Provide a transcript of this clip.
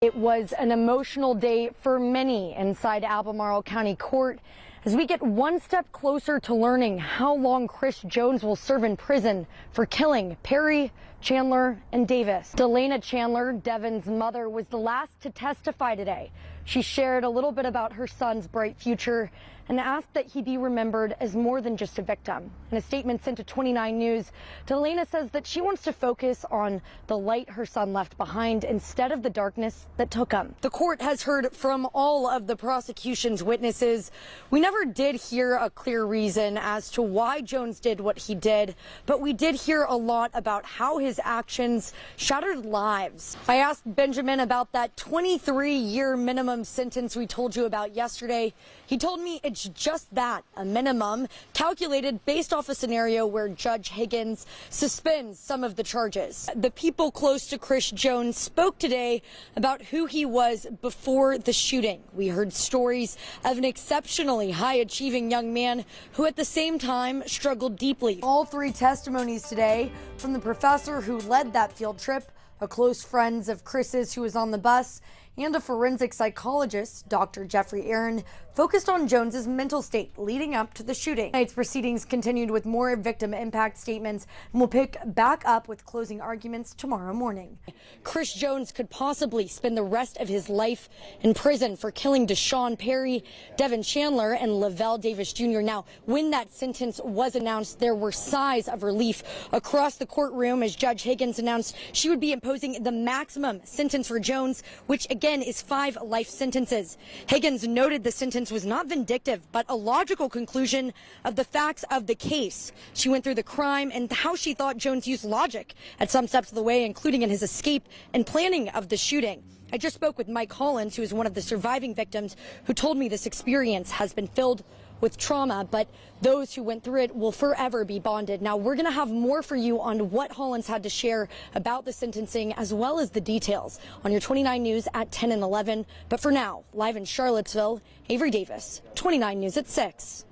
It was an emotional day for many inside Albemarle County Court as we get one step closer to learning how long Chris Jones will serve in prison for killing Perry, Chandler, and Davis. Delana Chandler, Devin's mother, was the last to testify today. She shared a little bit about her son's bright future and asked that he be remembered as more than just a victim. In a statement sent to 29 News, Delana says that she wants to focus on the light her son left behind instead of the darkness that took him. The court has heard from all of the prosecution's witnesses. We never did hear a clear reason as to why Jones did what he did, but we did hear a lot about how his actions shattered lives. I asked Benjamin about that 23-year minimum sentence we told you about yesterday. He told me it's just that, a minimum calculated based off a scenario where Judge Higgins suspends some of the charges. The people close to Chris Jones spoke today about who he was before the shooting. We heard stories of an exceptionally high-achieving young man who at the same time struggled deeply. All three testimonies today from the professor who led that field trip, a close friend of Chris's who was on the bus, and a forensic psychologist, Dr. Jeffrey Aaron, focused on Jones's mental state leading up to the shooting. Tonight's proceedings continued with more victim impact statements and will pick back up with closing arguments tomorrow morning. Chris Jones could possibly spend the rest of his life in prison for killing Deshaun Perry, Devin Chandler, and Lavelle Davis Jr. Now, when that sentence was announced, there were sighs of relief across the courtroom as Judge Higgins announced she would be imposing the maximum sentence for Jones, which again is 5 life sentences. Higgins noted the sentence was not vindictive, but a logical conclusion of the facts of the case. She went through the crime and how she thought Jones used logic at some steps of the way, including in his escape and planning of the shooting. I just spoke with Mike Hollins, who is one of the surviving victims, who told me this experience has been filled with trauma, but those who went through it will forever be bonded. Now, we're going to have more for you on what Hollins had to share about the sentencing, as well as the details on your 29 News at 10 and 11. But for now, live in Charlottesville, Avery Davis, 29 News at 6.